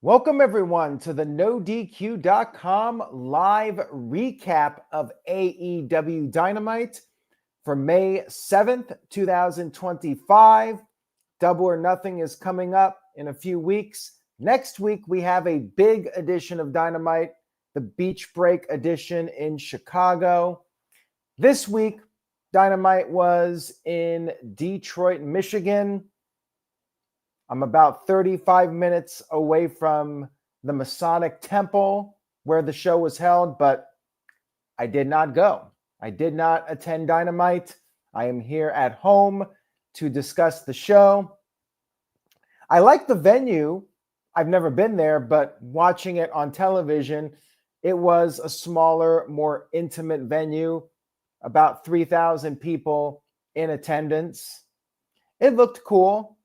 Welcome, everyone, to the NoDQ.com live recap of AEW Dynamite for May 7th, 2025. Double or Nothing is coming up in a few weeks. Next week, we have a big edition of Dynamite, the Beach Break edition in Chicago. This week, Dynamite was in Detroit, Michigan. I'm about 35 minutes away from the Masonic Temple where the show was held, but I did not go. I did not attend Dynamite. I am here at home to discuss the show. I like the venue. I've never been there, but watching it on television, it was a smaller, more intimate venue, about 3,000 people in attendance. It looked cool.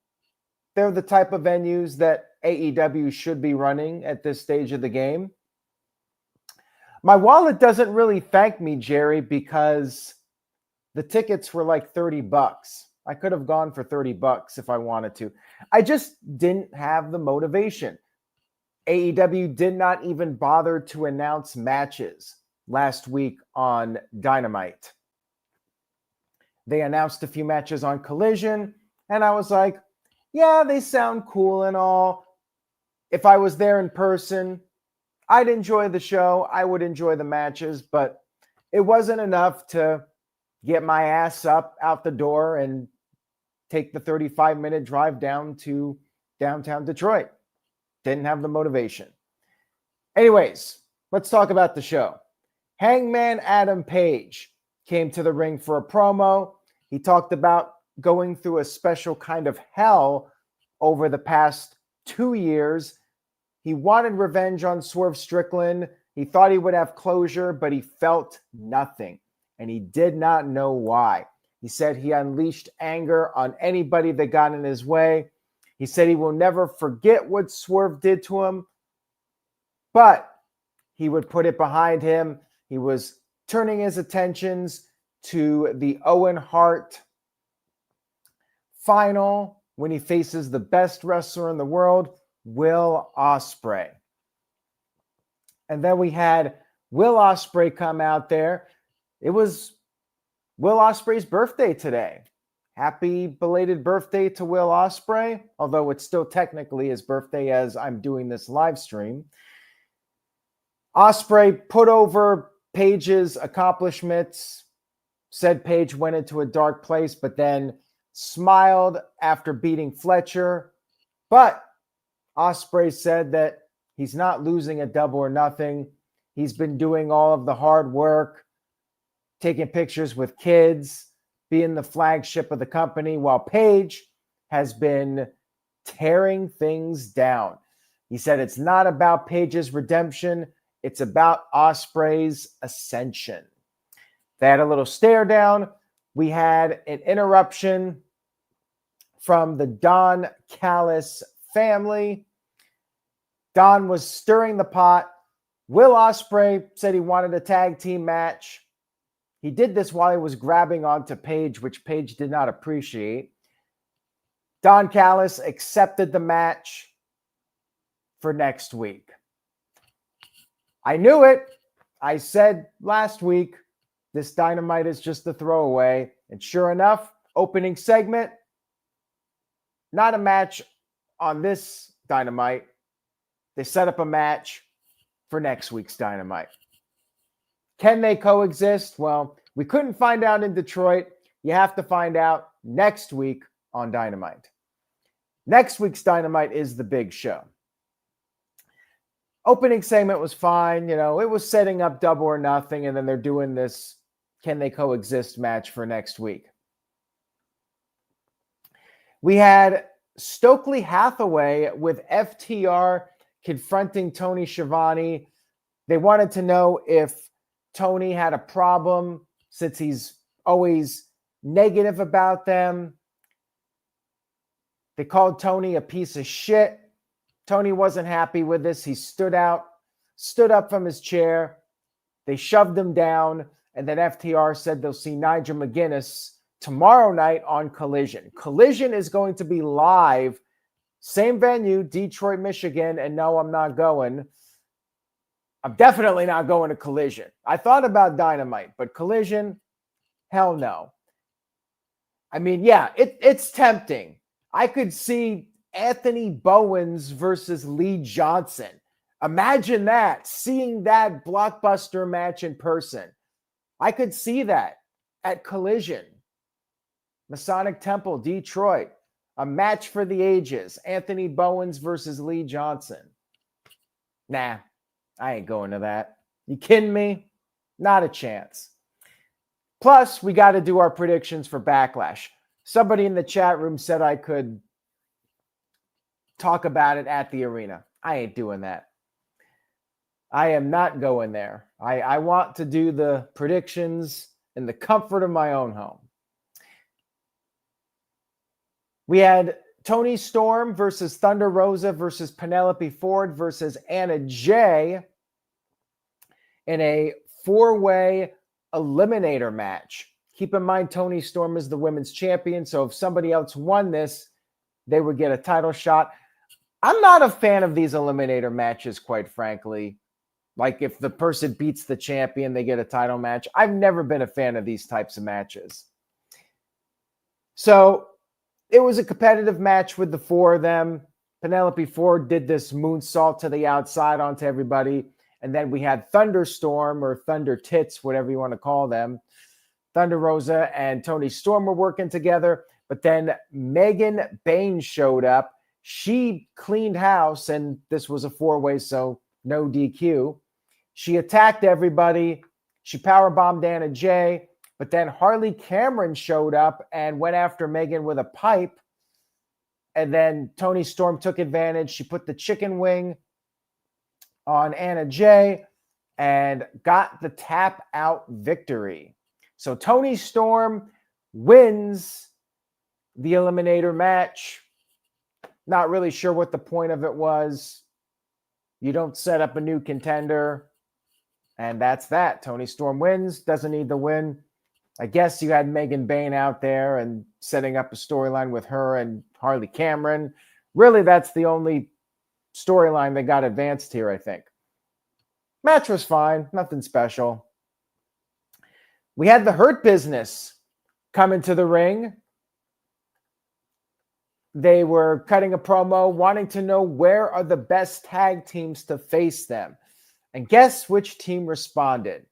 They're the type of venues that AEW should be running at this stage of the game. My wallet doesn't really thank me, Jerry, because the tickets were like $30. I could have gone for $30 if I wanted to. I just didn't have the motivation. AEW did not even bother to announce matches last week on Dynamite. They announced a few matches on Collision, and I was like, yeah, they sound cool and all. If I was there in person, I'd enjoy the show. I would enjoy the matches, but it wasn't enough to get my ass up out the door and take the 35-minute drive down to downtown Detroit. Didn't have the motivation. Anyways, let's talk about the show. Hangman Adam Page came to the ring for a promo. He talked about going through a special kind of hell over the past 2 years. He wanted revenge on Swerve Strickland. He thought he would have closure, but he felt nothing, and he did not know why. He said he unleashed anger on anybody that got in his way. He said he will never forget what Swerve did to him, but he would put it behind him. He was turning his attentions to the Owen Hart final when he faces the best wrestler in the world, Will Ospreay. And then we had Will Ospreay come out there. It was Will Ospreay's birthday today. Happy belated birthday to Will Ospreay, although it's still technically his birthday as I'm doing this live stream. Ospreay put over Page's accomplishments, said Page went into a dark place, but then smiled after beating Fletcher. But Ospreay said that he's not losing at Double or Nothing. He's been doing all of the hard work, taking pictures with kids, being the flagship of the company, while Page has been tearing things down. He said it's not about Page's redemption. It's about Ospreay's ascension. They had a little stare down. We had an interruption from the Don Callis family. Don was stirring the pot. Will Ospreay said he wanted a tag team match. He did this while he was grabbing onto Page, which Page did not appreciate. Don Callis accepted the match for next week. I knew it. I said last week, this Dynamite is just a throwaway. And sure enough, opening segment, not a match on this Dynamite. They set up a match for next week's Dynamite. Can they coexist? Well, we couldn't find out in Detroit. You have to find out next week on Dynamite. Next week's Dynamite is the big show. Opening segment was fine. You know, it was setting up Double or Nothing, and then they're doing this Can They Coexist match for next week. We had Stokely Hathaway with FTR confronting Tony Schiavone. They wanted to know if Tony had a problem since he's always negative about them. They called Tony a piece of shit. Tony wasn't happy with this. He stood up from his chair. They shoved him down, and then FTR said they'll see Nigel McGuinness tomorrow night on Collision. Collision is going to be live Same venue, Detroit, Michigan, and no, I'm not going. I'm definitely not going to Collision. I thought about Dynamite, but Collision, hell no. I mean, yeah, it's tempting. I could see Anthony Bowens versus Lee Johnson. Imagine that, seeing that blockbuster match in person. I could see that at Collision. Masonic Temple, Detroit. A match for the ages. Anthony Bowens versus Lee Johnson. Nah, I ain't going to that. You kidding me? Not a chance. Plus, we got to do our predictions for Backlash. Somebody in the chat room said I could talk about it at the arena. I ain't doing that. I am not going there. I want to do the predictions in the comfort of my own home. We had Toni Storm versus Thunder Rosa versus Penelope Ford versus Anna Jay in a 4-way eliminator match. Keep in mind, Toni Storm is the women's champion, so if somebody else won this, they would get a title shot. I'm not a fan of these eliminator matches, quite frankly. Like if the person beats the champion, they get a title match. I've never been a fan of these types of matches. So it was a competitive match with the four of them. Penelope Ford did this moonsault to the outside onto everybody. And then we had Thunderstorm or Thunder Tits, whatever you want to call them. Thunder Rosa and Toni Storm were working together. But then Megan Bain showed up. She cleaned house, and this was a 4-way, so no DQ. She attacked everybody. She powerbombed Anna Jay. But then Harley Cameron showed up and went after Megan with a pipe. And then Toni Storm took advantage. She put the chicken wing on Anna Jay and got the tap out victory. So Toni Storm wins the eliminator match. Not really sure what the point of it was. You don't set up a new contender. And that's that. Toni Storm wins. Doesn't need the win. I guess you had Megan Bain out there and setting up a storyline with her and Harley Cameron. Really, that's the only storyline that got advanced here, I think. Match was fine. Nothing special. We had the Hurt Business come into the ring. They were cutting a promo, wanting to know where are the best tag teams to face them. And guess which team responded?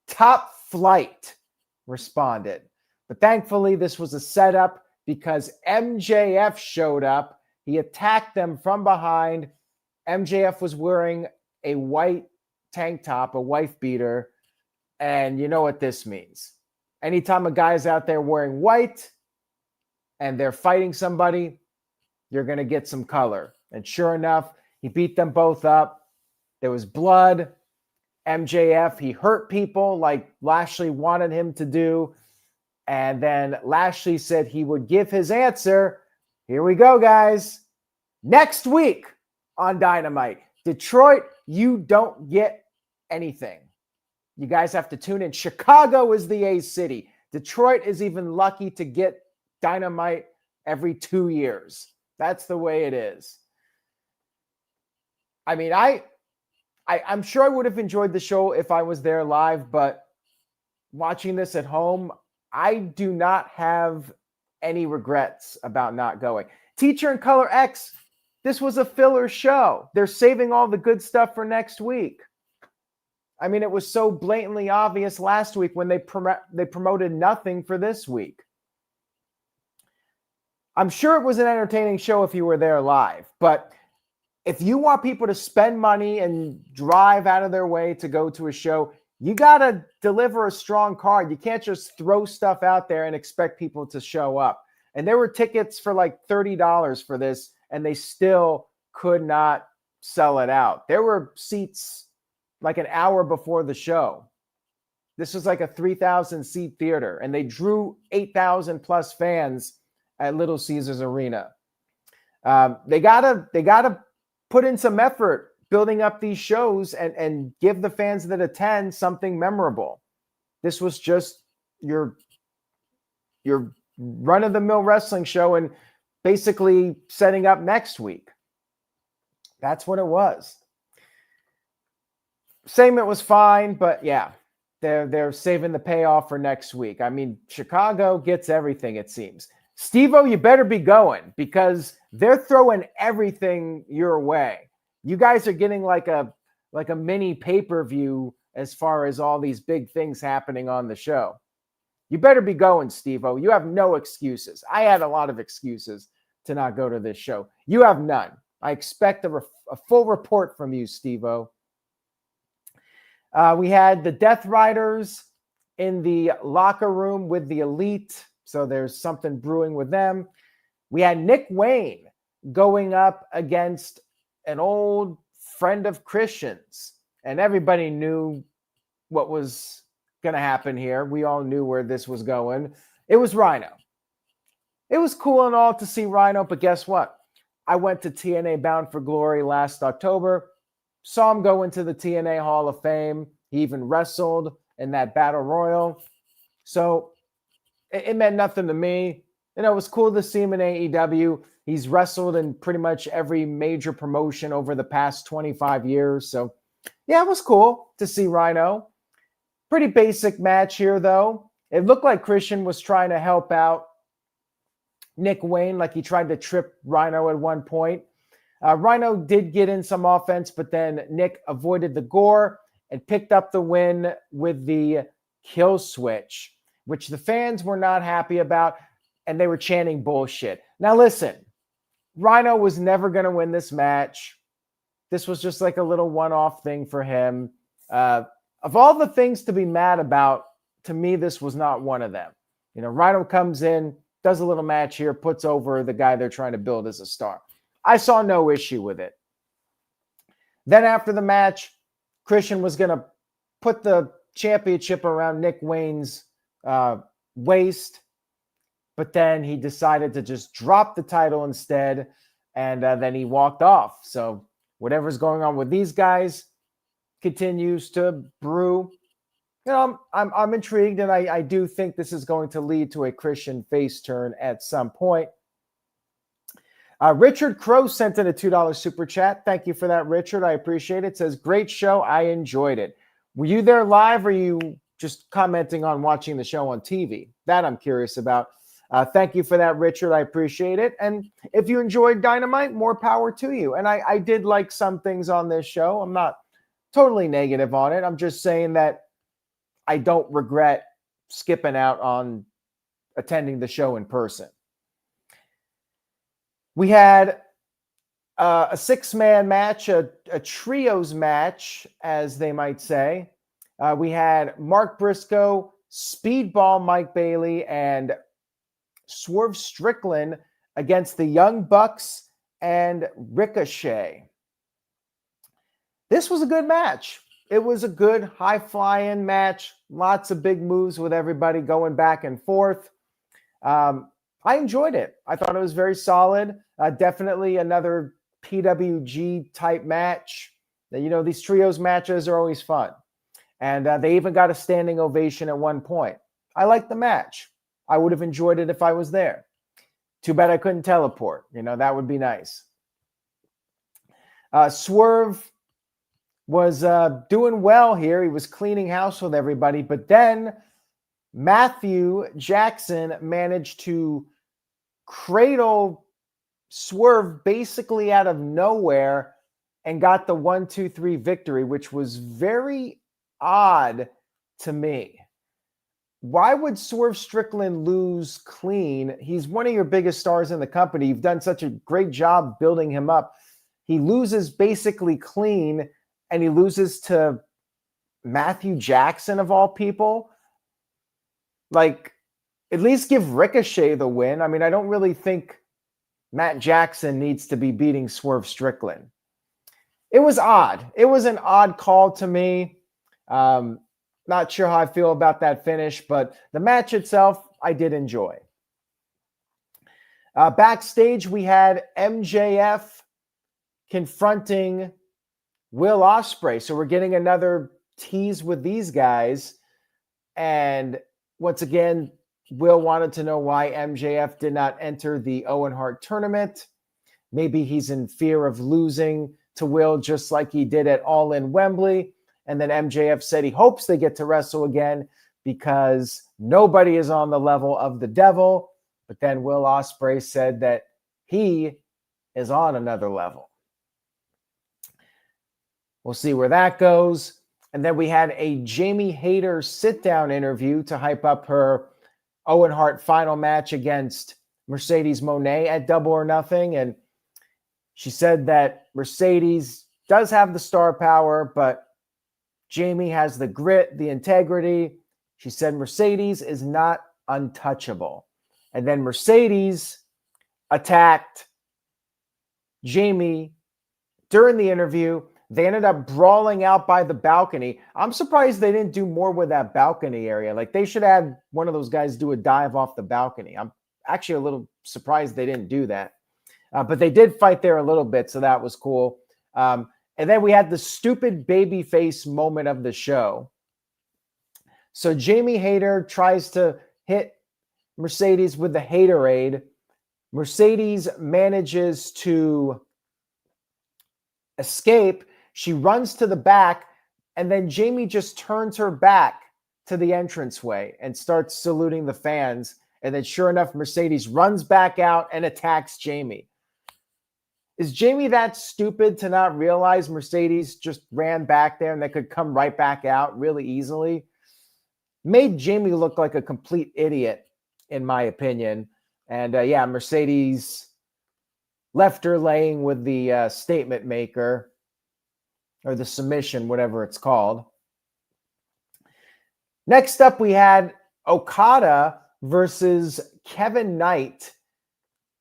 Top Flight responded. But thankfully, this was a setup because MJF showed up. He attacked them from behind. MJF was wearing a white tank top, a wife beater. And you know what this means. Anytime a guy's out there wearing white and they're fighting somebody, you're going to get some color. And sure enough, he beat them both up. There was blood. MJF, he hurt people like Lashley wanted him to do. And then Lashley said he would give his answer. Here we go, guys. Next week on Dynamite. Detroit, you don't get anything. You guys have to tune in. Chicago is the A city. Detroit is even lucky to get Dynamite every 2 years. That's the way it is. I mean, I'm sure I would have enjoyed the show if I was there live, but watching this at home, I do not have any regrets about not going. Teacher in Color X, this was a filler show. They're saving all the good stuff for next week. I mean, it was so blatantly obvious last week when they promoted nothing for this week. I'm sure it was an entertaining show if you were there live, but if you want people to spend money and drive out of their way to go to a show, you got to deliver a strong card. You can't just throw stuff out there and expect people to show up. And there were tickets for like $30 for this, and they still could not sell it out. There were seats like an hour before the show. This was like a 3,000 seat theater, and they drew 8,000 plus fans at Little Caesars Arena. They gotta put in some effort building up these shows and give the fans that attend something memorable. This was just your run-of-the-mill wrestling show, and basically setting up next week. That's what it was. Segment was fine, but yeah, they're saving the payoff for next week. I mean, Chicago gets everything, it seems. Steve-O, you better be going because they're throwing everything your way. You guys are getting like a mini pay-per-view as far as all these big things happening on the show. You better be going, Steve-O. You have no excuses. I had a lot of excuses to not go to this show. You have none. I expect a full report from you, Steve-O. We had the Death Riders in the locker room with the Elite, so there's something brewing with them. We had Nick Wayne going up against an old friend of Christian's, and everybody knew what was going to happen here. We all knew where this was going. It was Rhino. It was cool and all to see Rhino, but guess what? I went to TNA Bound for Glory last October. Saw him go into the TNA Hall of Fame. He even wrestled in that Battle Royal. So it meant nothing to me. You know, it was cool to see him in AEW. He's wrestled in pretty much every major promotion over the past 25 years. So, yeah, it was cool to see Rhino. Pretty basic match here, though. It looked like Christian was trying to help out Nick Wayne, like he tried to trip Rhino at one point. Rhino did get in some offense, but then Nick avoided the gore and picked up the win with the kill switch, which the fans were not happy about, and they were chanting bullshit. Now listen, Rhino was never going to win this match. This was just like a little one-off thing for him. Of all the things to be mad about, to me, this was not one of them. You know, Rhino comes in, does a little match here, puts over the guy they're trying to build as a star. I saw no issue with it. Then after the match, Christian was going to put the championship around Nick Wayne's waist, but then he decided to just drop the title instead, and then he walked off. So whatever's going on with these guys continues to brew. You know, I'm intrigued, and I do think this is going to lead to a Christian face turn at some point. Richard Crow sent in a $2 super chat. Thank you for that, Richard. I appreciate it. It says, great show. I enjoyed it. Were you there live, or are you just commenting on watching the show on TV? That I'm curious about. Thank you for that, Richard. I appreciate it. And if you enjoyed Dynamite, more power to you. And I did like some things on this show. I'm not totally negative on it. I'm just saying that I don't regret skipping out on attending the show in person. We had a six-man match, a trios match, as they might say. We had Mark Briscoe, Speedball Mike Bailey, and Swerve Strickland against the Young Bucks and Ricochet. This was a good match. It was a good high-flying match. Lots of big moves with everybody going back and forth. I enjoyed it. I thought it was very solid. Definitely another PWG type match. You know, these trios matches are always fun. And they even got a standing ovation at one point. I liked the match. I would have enjoyed it if I was there. Too bad I couldn't teleport. You know, that would be nice. Swerve was doing well here. He was cleaning house with everybody. But then Matthew Jackson managed to cradle Swerve basically out of nowhere and got the 1-2-3 victory, which was very odd to me. Why would Swerve Strickland lose clean? He's one of your biggest stars in the company. You've done such a great job building him up. He loses basically clean, and he loses to Matthew Jackson of all people. Like, at least give Ricochet the win. I mean, I don't really think Matt Jackson needs to be beating Swerve Strickland. It was odd. It was an odd call to me. Not sure how I feel about that finish, but the match itself, I did enjoy. Backstage, we had MJF confronting Will Ospreay. So we're getting another tease with these guys. And once again, Will wanted to know why MJF did not enter the Owen Hart tournament. Maybe he's in fear of losing to Will just like he did at All In Wembley. And then MJF said he hopes they get to wrestle again because nobody is on the level of the devil. But then Will Ospreay said that he is on another level. We'll see where that goes. And then we had a Jamie Hayter sit-down interview to hype up her Owen Hart final match against Mercedes Moné at Double or Nothing. And she said that Mercedes does have the star power, but Jamie has the grit, the integrity. She said Mercedes is not untouchable. And then Mercedes attacked Jamie during the interview. They ended up brawling out by the balcony. I'm surprised they didn't do more with that balcony area. Like, they should have one of those guys do a dive off the balcony. I'm actually a little surprised they didn't do that. But they did fight there a little bit, so that was cool. And then we had the stupid babyface moment of the show. So Jamie Hayter tries to hit Mercedes with the Haterade. Mercedes manages to escape. She runs to the back, and then Jamie just turns her back to the entranceway and starts saluting the fans. And then sure enough, Mercedes runs back out and attacks Jamie. Is Jamie that stupid to not realize Mercedes just ran back there and they could come right back out really easily? Made Jamie look like a complete idiot, in my opinion. And yeah, Mercedes left her laying with the statement maker, or the submission, whatever it's called. Next up, we had Okada versus Kevin Knight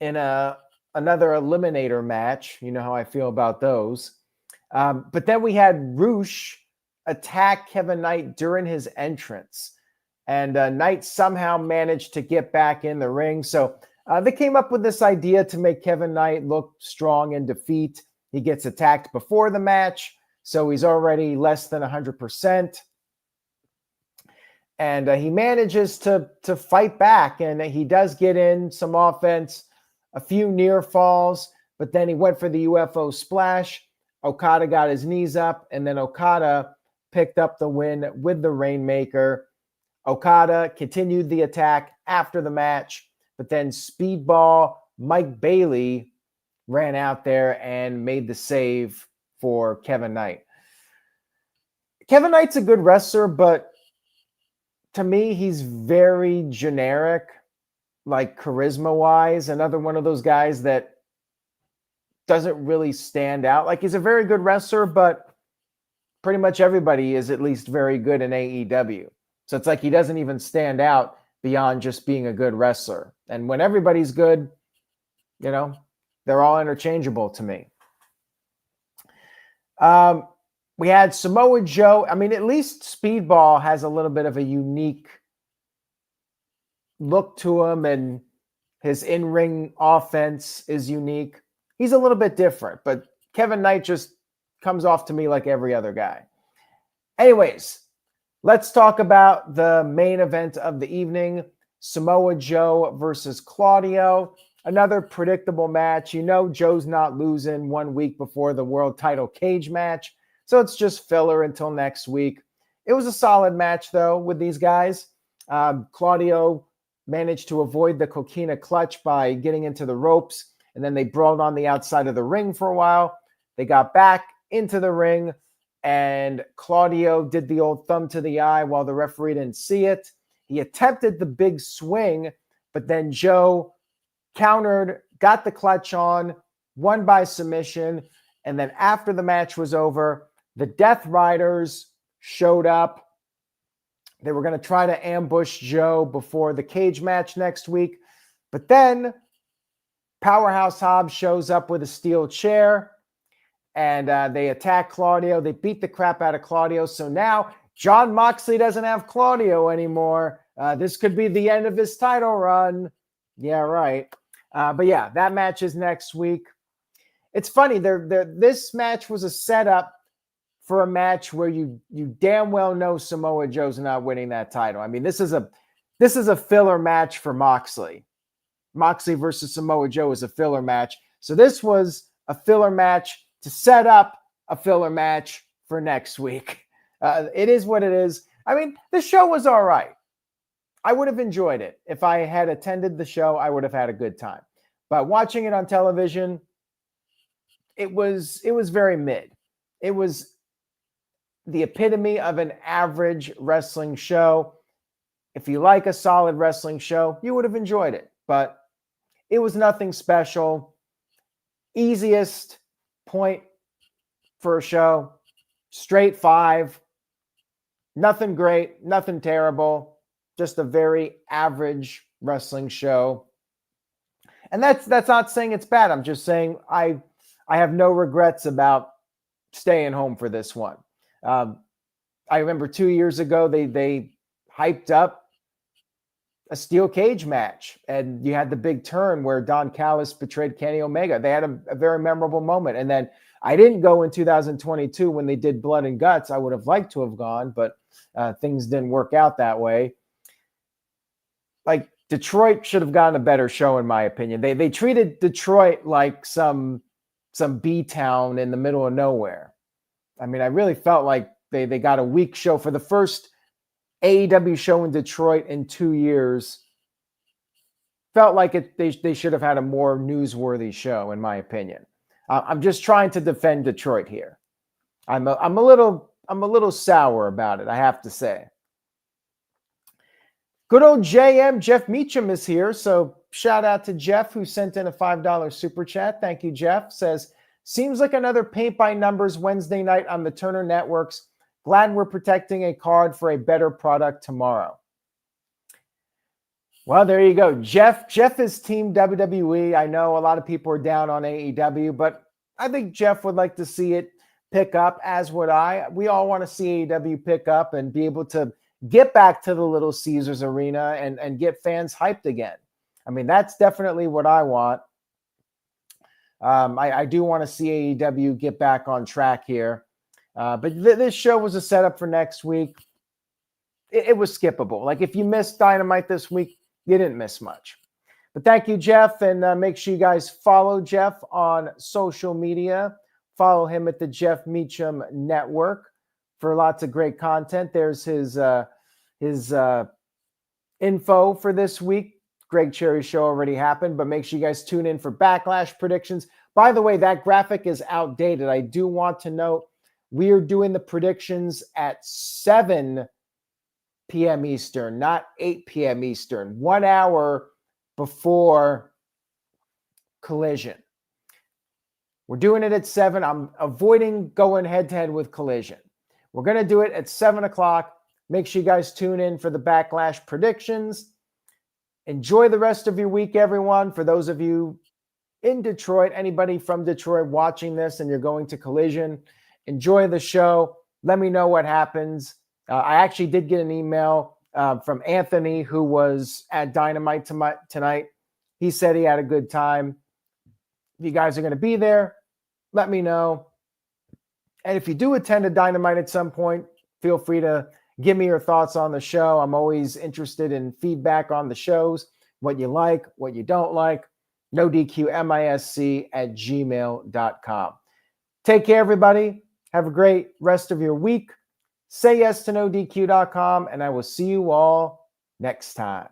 in another Eliminator match. You know how I feel about those. But then we had Roosh attack Kevin Knight during his entrance. And Knight somehow managed to get back in the ring. So they came up with this idea to make Kevin Knight look strong in defeat. He gets attacked before the match, so he's already less than 100%. And he manages to fight back, and he does get in some offense, a few near falls, but then he went for the UFO splash. Okada got his knees up, and then Okada picked up the win with the Rainmaker. Okada continued the attack after the match, but then Speedball Mike Bailey ran out there and made the save for Kevin Knight. Kevin Knight's a good wrestler, but to me, he's very generic, like charisma-wise. Another one of those guys that doesn't really stand out. Like, he's a very good wrestler, but pretty much everybody is at least very good in AEW. So it's like he doesn't even stand out beyond just being a good wrestler. And when everybody's good, you know, they're all interchangeable to me. We had Samoa Joe. I mean, at least Speedball has a little bit of a unique look to him, and his in-ring offense is unique. He's a little bit different, but Kevin Knight just comes off to me like every other guy. Anyways, let's talk about the main event of the evening, Samoa Joe versus Claudio. Another predictable match. You know Joe's not losing 1 week before the world title cage match, so it's just filler until next week. It was a solid match, though, with these guys. Claudio managed to avoid the coquina clutch by getting into the ropes, and then they brawled on the outside of the ring for a while. They got back into the ring, and Claudio did the old thumb to the eye while the referee didn't see it. He attempted the big swing, but then Joe countered, got the clutch on, won by submission, and then after the match was over, the Death Riders showed up. They were going to try to ambush Joe before the cage match next week, but then Powerhouse Hobbs shows up with a steel chair, and they attack Claudio. They beat the crap out of Claudio, so now Jon Moxley doesn't have Claudio anymore. This could be the end of his title run. Yeah, right. But yeah, that match is next week. It's funny. This match was a setup for a match where you damn well know Samoa Joe's not winning that title. I mean, this is this is a filler match for Moxley. Moxley versus Samoa Joe is a filler match. So this was a filler match to set up a filler match for next week. It is what it is. I mean, the show was all right. I would have enjoyed it. If I had attended the show, I would have had a good time. But watching it on television, it was very mid. It was the epitome of an average wrestling show. If you like a solid wrestling show, you would have enjoyed it. But it was nothing special. Easiest point for a show. Straight 5. Nothing great, nothing terrible. Just a very average wrestling show. And that's not saying it's bad. I'm just saying I have no regrets about staying home for this one. I remember 2 years ago, they hyped up a steel cage match, and you had the big turn where Don Callis betrayed Kenny Omega. They had a very memorable moment. And then I didn't go in 2022 when they did Blood and Guts. I would have liked to have gone, but things didn't work out that way. Like, Detroit should have gotten a better show, in my opinion. They treated Detroit like some B-town in the middle of nowhere. I mean, I really felt like they got a weak show for the first AEW show in Detroit in 2 years. Felt like they should have had a more newsworthy show, in my opinion. I'm just trying to defend Detroit here. I'm a little sour about it, I have to say. Good old JM, Jeff Meacham, is here. So shout out to Jeff, who sent in a $5 super chat. Thank you, Jeff. Says, seems like another paint by numbers Wednesday night on the Turner Networks. Glad we're protecting a card for a better product tomorrow. Well, there you go. Jeff is team WWE. I know a lot of people are down on AEW, but I think Jeff would like to see it pick up, as would I. We all want to see AEW pick up and be able to get back to the Little Caesars Arena and get fans hyped again. I mean, that's definitely what I want. I do want to see AEW get back on track here. But this show was a setup for next week. It was skippable. Like, if you missed Dynamite this week, you didn't miss much. But thank you, Jeff. And make sure you guys follow Jeff on social media. Follow him at the Jeff Meacham Network for lots of great content. There's his info for this week. Greg Cherry's show already happened, but make sure you guys tune in for Backlash predictions. By the way, that graphic is outdated. I do want to note we are doing the predictions at 7 p.m. Eastern, not 8 p.m. Eastern, 1 hour before Collision. We're doing it at 7. I'm avoiding going head-to-head with Collision. We're going to do it at 7 o'clock. Make sure you guys tune in for the Backlash predictions. Enjoy the rest of your week, everyone. For those of you in Detroit, anybody from Detroit watching this and you're going to Collision, enjoy the show. Let me know what happens. I actually did get an email from Anthony, who was at Dynamite tonight. He said he had a good time. If you guys are going to be there, let me know. And if you do attend a Dynamite at some point, feel free to give me your thoughts on the show. I'm always interested in feedback on the shows, what you like, what you don't like. NoDQMISC@gmail.com. Take care, everybody. Have a great rest of your week. Say yes to NoDQ.com, and I will see you all next time.